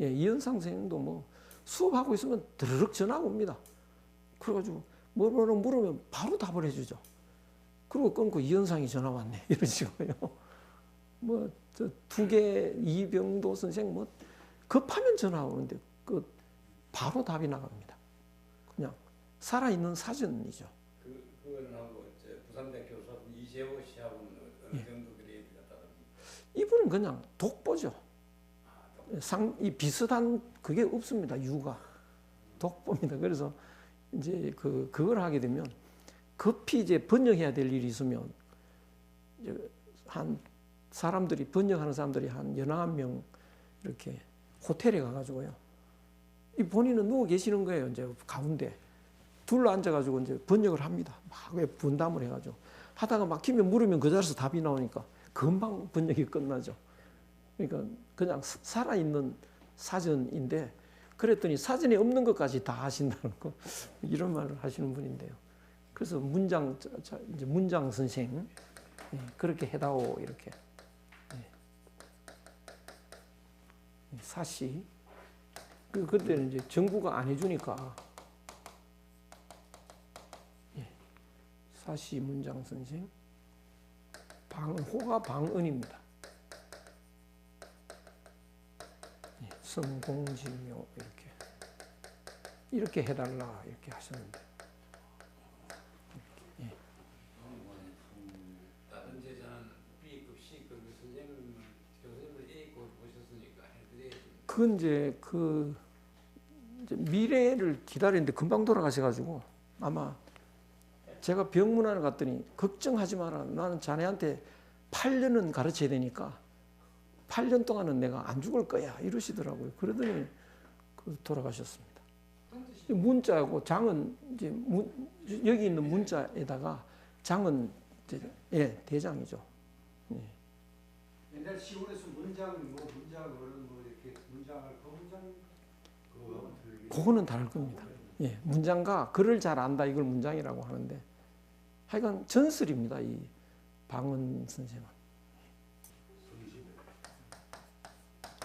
예, 이은상 선생님도 뭐 수업하고 있으면 드르륵 전화가 옵니다. 그래가지고 뭐로 물으면 바로 답을 해주죠. 그리고 끊고 이은상이 전화 왔네 이러시고요. 뭐 저 두개 이병도 선생 뭐 급하면 전화 오는데 그 바로 답이 나갑니다. 그냥 살아있는 사전이죠. 그거는 하고 부산대 교수 이재호 씨하고는 어느 정도 그레이드 같다든지. 이분은 그냥 독보죠. 이 비슷한 그게 없습니다. 유가 독보입니다. 그래서 이제 그걸 하게 되면 급히 이제 번역해야 될 일이 있으면 한 사람들이 번역하는 사람들이 한 11명 이렇게 호텔에 가가지고요. 이 본인은 누워 계시는 거예요. 이제 가운데 둘러 앉아가지고 이제 번역을 합니다. 막 왜 분담을 해가지고 하다가 막히면 물으면 그 자리에서 답이 나오니까 금방 번역이 끝나죠. 그러니까 그냥 살아있는 사전인데 그랬더니 사전에 없는 것까지 다 하신다는 거 이런 말을 하시는 분인데요. 그래서 이제 문장 선생 그렇게 해다오 이렇게 사시 그때는 이제 정부가 안 해주니까 사시 문장 선생 호가 방언입니다. 성공질묘 이렇게 해달라 이렇게 하셨는데 다른 제자는 B급, C급 교수님을 A급 보셨으니까 해드려야지. 그건 이제 미래를 기다리는데 금방 돌아가셔가지고 아마 제가 병문안을 갔더니 걱정하지 마라. 나는 자네한테 8년은 가르쳐야 되니까 8년 동안은 내가 안 죽을 거야 이러시더라고요. 그러더니 돌아가셨습니다. 문자고 장은 이제 여기 있는 문자에다가 장은 이제 대장이죠. 옛날 시골에서 문장을 이렇게 문장을 그거는 다를 겁니다. 문장가 글을 잘 안다 이걸 문장이라고 하는데 하여간 전설입니다. 이 방언 선생은.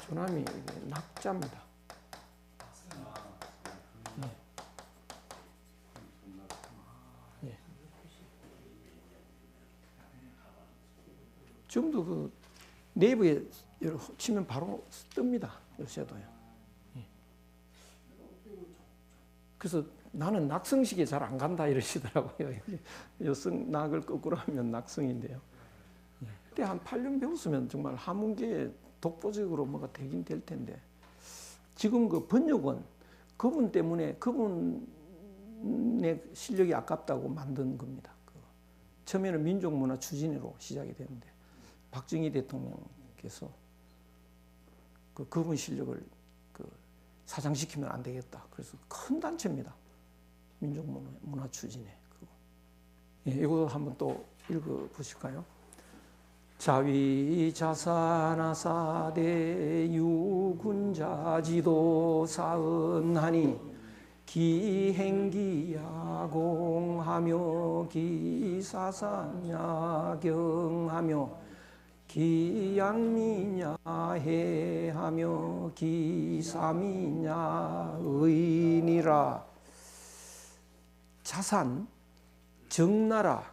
조남이 낙자입니다. 지금도 그 네이버에 치면 바로 뜹니다. 요새도요. 그래서 나는 낙성식에 잘 안 간다 이러시더라고요. 낙을 거꾸로 하면 낙성인데요. 그때 한 8년 배웠으면 정말 한문계에 독보적으로 뭐가 되긴 될 텐데 지금 그 번역은 그분 때문에 그분의 실력이 아깝다고 만든 겁니다. 처음에는 민족문화 추진회로 시작이 됐는데 박정희 대통령께서 그분 실력을 사장시키면 안 되겠다. 그래서 큰 단체입니다. 민족문화 추진회. 이거 한번 또 읽어보실까요? 자위자사나사대 유군자지도 사은하니 기행기야공하며 기사산야경하며 기양미냐해하며 기사미냐의니라. 자산, 정나라,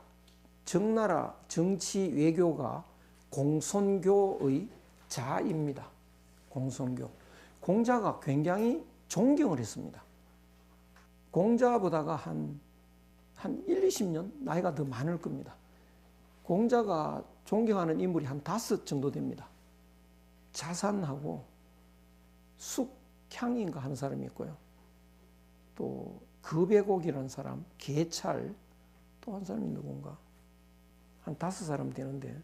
정치, 외교가 공손교의 자입니다. 공손교. 공자가 굉장히 존경을 했습니다. 공자보다가 한 1, 20년 나이가 더 많을 겁니다. 공자가 존경하는 인물이 한 5 정도 됩니다. 자산하고 숙향인가 하는 사람이 있고요. 또 급의곡이라는 사람, 계찰, 또 한 사람이 누군가 한 5사람 되는데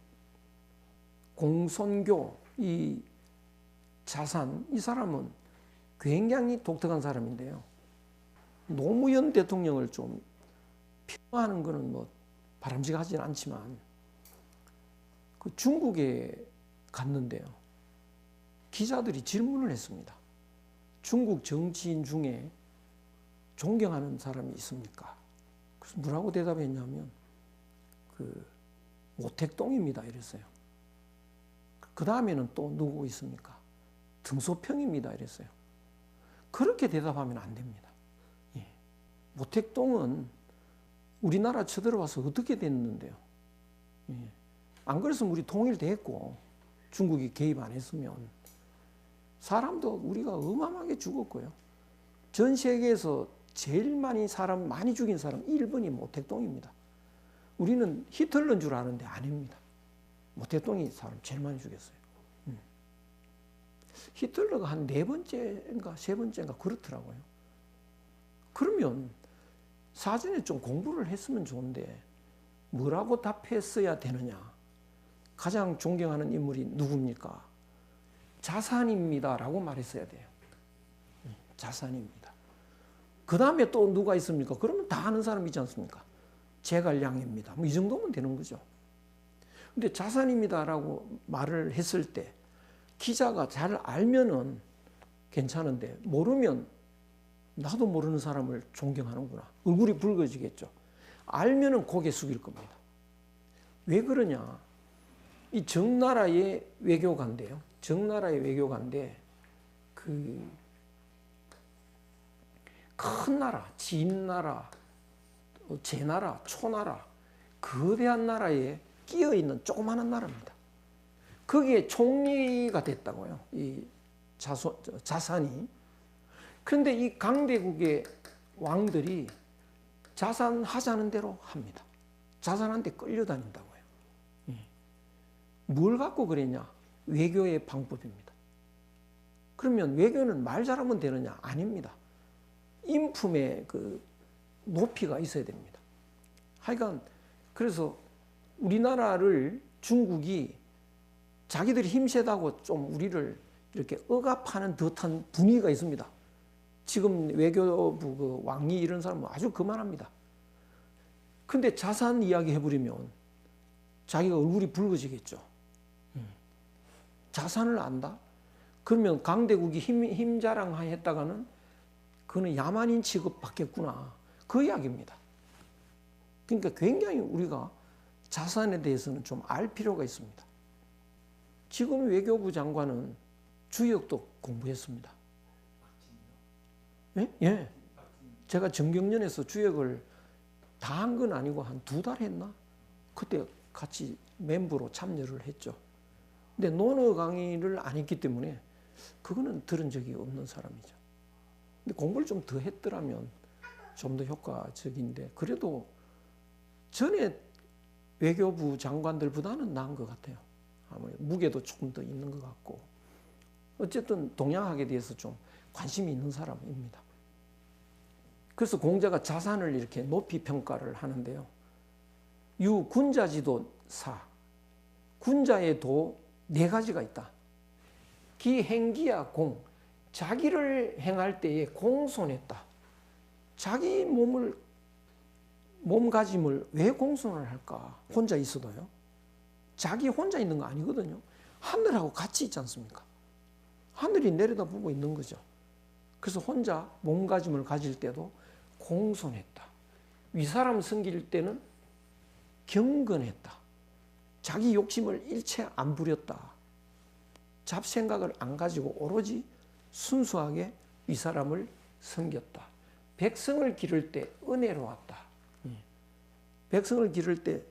공손교, 이 자산, 이 사람은 굉장히 독특한 사람인데요. 노무현 대통령을 좀 폄하하는 것은 뭐 바람직하지는 않지만 그 중국에 갔는데요. 기자들이 질문을 했습니다. 중국 정치인 중에 존경하는 사람이 있습니까? 그래서 뭐라고 대답했냐면 모택동입니다 이랬어요. 그 다음에는 또 누구 있습니까? 등소평입니다 이랬어요. 그렇게 대답하면 안 됩니다. 모택동은 우리나라 쳐들어와서 어떻게 됐는데요? 안 그랬으면 우리 통일됐고 중국이 개입 안 했으면 사람도 우리가 어마어마하게 죽었고요. 전 세계에서 제일 사람 많이 죽인 사람 1번이 모택동입니다. 우리는 히틀러인 줄 아는데 아닙니다. 모택동이 사람 제일 많이 죽였어요. 히틀러가 한 4번째인가 3번째인가 그렇더라고요. 그러면 사전에 좀 공부를 했으면 좋은데 뭐라고 답했어야 되느냐? 가장 존경하는 인물이 누굽니까? 자산입니다 라고 말했어야 돼요. 자산입니다. 그 다음에 또 누가 있습니까? 그러면 다 아는 사람 있지 않습니까? 제갈량입니다. 뭐 이 정도면 되는 거죠. 근데 자산입니다라고 말을 했을 때 기자가 잘 알면은 괜찮은데 모르면 나도 모르는 사람을 존경하는구나. 얼굴이 붉어지겠죠. 알면은 고개 숙일 겁니다. 왜 그러냐? 이 정나라의 외교관인데요. 정나라의 외교관인데 그 큰 나라, 진나라, 제나라, 초나라, 거대한 나라에 끼어 있는 조그마한 나라입니다. 거기에 총리가 됐다고요. 이 자산이. 그런데 이 강대국의 왕들이 자산하자는 대로 합니다. 자산한테 끌려다닌다고요. 뭘 갖고 그랬냐? 외교의 방법입니다. 그러면 외교는 말 잘하면 되느냐? 아닙니다. 인품의 그 높이가 있어야 됩니다. 하여간 그래서 우리나라를 중국이 자기들이 힘세다고 좀 우리를 이렇게 억압하는 듯한 분위기가 있습니다. 지금 외교부 그 왕이 이런 사람은 아주 그만합니다. 근데 자산 이야기 해버리면 자기가 얼굴이 붉어지겠죠. 자산을 안다? 그러면 강대국이 힘 자랑했다가는 그는 야만인 취급받겠구나. 그 이야기입니다. 그러니까 굉장히 우리가 자산에 대해서는 좀 알 필요가 있습니다. 지금 외교부 장관은 주역도 공부했습니다. 예? 예. 제가 정경련에서 주역을 다 한 건 아니고 한 2달 했나? 그때 같이 멤버로 참여를 했죠. 근데 논어 강의를 안 했기 때문에 그거는 들은 적이 없는 사람이죠. 근데 공부를 좀 더 했더라면 좀 더 효과적인데 그래도 전에 외교부 장관들보다는 나은 것 같아요. 아무래도 무게도 조금 더 있는 것 같고 어쨌든 동양학에 대해서 좀 관심이 있는 사람입니다. 그래서 공자가 자산을 이렇게 높이 평가를 하는데요. 유군자지도사, 군자의 도 4가지가 있다. 기행기야 공, 자기를 행할 때에 공손했다. 자기 몸가짐을 왜 공손을 할까? 혼자 있어도요. 자기 혼자 있는 거 아니거든요. 하늘하고 같이 있지 않습니까? 하늘이 내려다보고 있는 거죠. 그래서 혼자 몸가짐을 가질 때도 공손했다. 위사람 섬길 때는 경건했다. 자기 욕심을 일체 안 부렸다. 잡생각을 안 가지고 오로지 순수하게 위사람을 섬겼다. 백성을 기를 때 은혜로웠다. 백성을 기를 때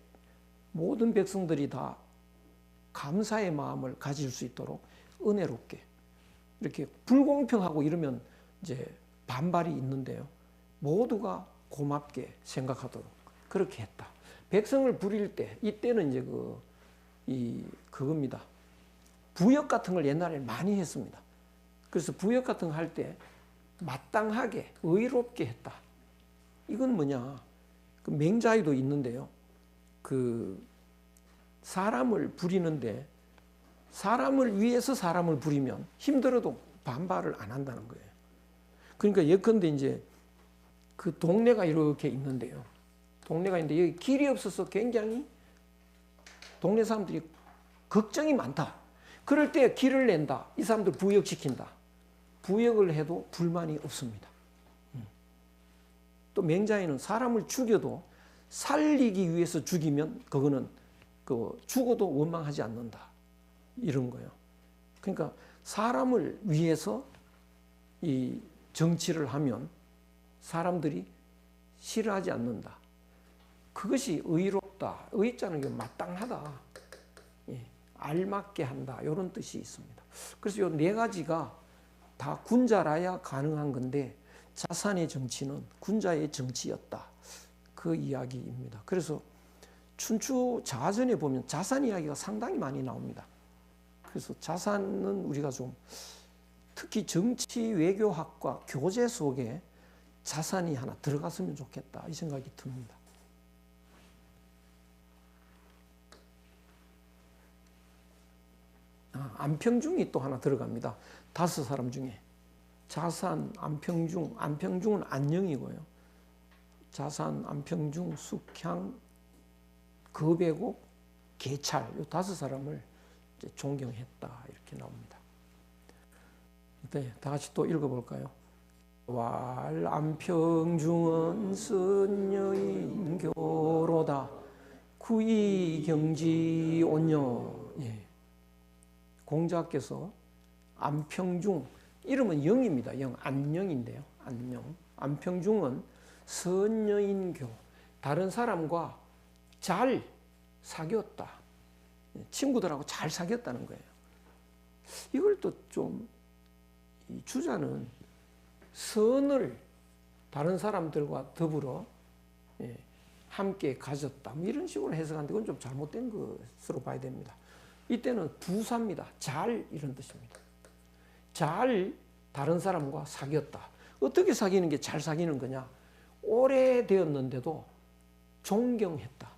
모든 백성들이 다 감사의 마음을 가질 수 있도록 은혜롭게 이렇게 불공평하고 이러면 이제 반발이 있는데요. 모두가 고맙게 생각하도록 그렇게 했다. 백성을 부릴 때 이때는 이제 그겁니다. 부역 같은 걸 옛날에 많이 했습니다. 그래서 부역 같은 거 할 때 마땅하게 의롭게 했다. 이건 뭐냐? 그 맹자에도 있는데요. 그 사람을 부리는데 사람을 위해서 사람을 부리면 힘들어도 반발을 안 한다는 거예요. 그러니까 예컨대 이제 그 동네가 이렇게 있는데요. 동네가 있는데 여기 길이 없어서 굉장히 동네 사람들이 걱정이 많다. 그럴 때 길을 낸다. 이 사람들 부역시킨다. 부역을 해도 불만이 없습니다. 또 맹자에는 사람을 죽여도 살리기 위해서 죽이면 그거는 죽어도 원망하지 않는다. 이런 거예요. 그러니까 사람을 위해서 이 정치를 하면 사람들이 싫어하지 않는다. 그것이 의롭다. 의자는 게 마땅하다. 알맞게 한다. 이런 뜻이 있습니다. 그래서 이 4가지가 다 군자라야 가능한 건데 자산의 정치는 군자의 정치였다. 그 이야기입니다. 그래서 춘추 자전에 보면 자산 이야기가 상당히 많이 나옵니다. 그래서 자산은 우리가 좀 특히 정치 외교학과 교재 속에 자산이 하나 들어갔으면 좋겠다. 이 생각이 듭니다. 안평중이 또 하나 들어갑니다. 5 사람 중에 자산, 안평중, 안평중은 안녕이고요. 자산, 안평중, 숙향, 거배곡, 계찰 이 5사람을 이제 존경했다 이렇게 나옵니다. 네, 다 같이 또 읽어볼까요? 왈 안평중은 선녀인교로다 구이경지 온녀. 예. 공자께서 안평중 이름은 영입니다. 영 안녕인데요. 안녕. 안평중은 선녀인교 다른 사람과 잘 사귀었다. 친구들하고 잘 사귀었다는 거예요. 이걸 또 좀 주자는 선을 다른 사람들과 더불어 함께 가졌다. 뭐 이런 식으로 해석하는데 그건 좀 잘못된 것으로 봐야 됩니다. 이때는 부사입니다. 잘 이런 뜻입니다. 잘 다른 사람과 사귀었다. 어떻게 사귀는 게 잘 사귀는 거냐? 오래되었는데도 존경했다.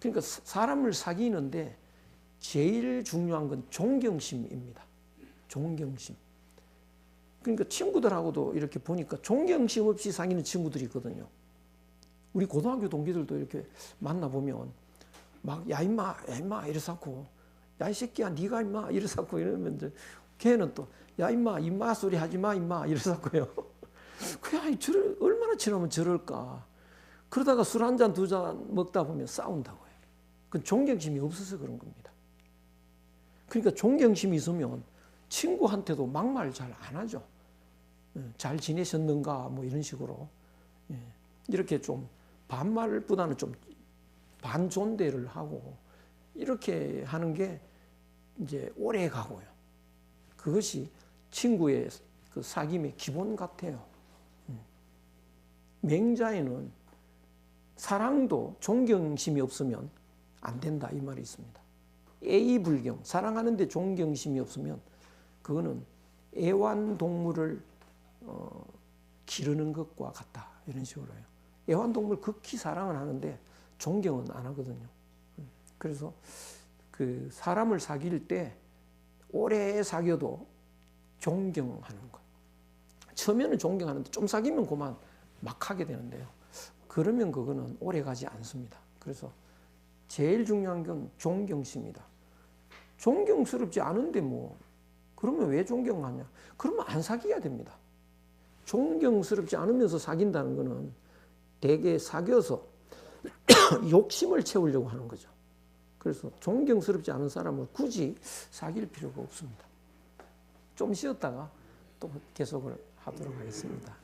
그러니까 사람을 사귀는데 제일 중요한 건 존경심입니다. 존경심. 그러니까 친구들하고도 이렇게 보니까 존경심 없이 사귀는 친구들이 있거든요. 우리 고등학교 동기들도 이렇게 만나보면 막 야 임마 야 임마 이래서고 야 이 새끼야 네가 임마 이래서고 이러면 이제 걔는 또 야 임마 임마 소리 하지 마 임마 이래서고요. 그냥 얼마나 지나면 저럴까. 그러다가 술 한 잔 두 잔 먹다 보면 싸운다고요. 그건 존경심이 없어서 그런 겁니다. 그러니까 존경심이 있으면 친구한테도 막말 잘 안 하죠. 잘 지내셨는가 뭐 이런 식으로 이렇게 좀 반말보다는 좀 반존대를 하고 이렇게 하는 게 이제 오래 가고요. 그것이 친구의 그 사귐의 기본 같아요. 맹자에는 사랑도 존경심이 없으면 안 된다 이 말이 있습니다. 애이불경, 사랑하는데 존경심이 없으면 그거는 애완동물을 기르는 것과 같다 이런 식으로 해요. 애완동물 극히 사랑은 하는데 존경은 안 하거든요. 그래서 그 사람을 사귈 때 오래 사귀어도 존경하는 것. 처음에는 존경하는데 좀 사귀면 그만 막 하게 되는데요. 그러면 그거는 오래 가지 않습니다. 그래서 제일 중요한 건 존경심이다. 존경스럽지 않은데 뭐 그러면 왜 존경하냐? 그러면 안 사귀어야 됩니다. 존경스럽지 않으면서 사귄다는 거는 대개 사귀어서 욕심을 채우려고 하는 거죠. 그래서 존경스럽지 않은 사람을 굳이 사귈 필요가 없습니다. 좀 쉬었다가 또 계속을 하도록 하겠습니다.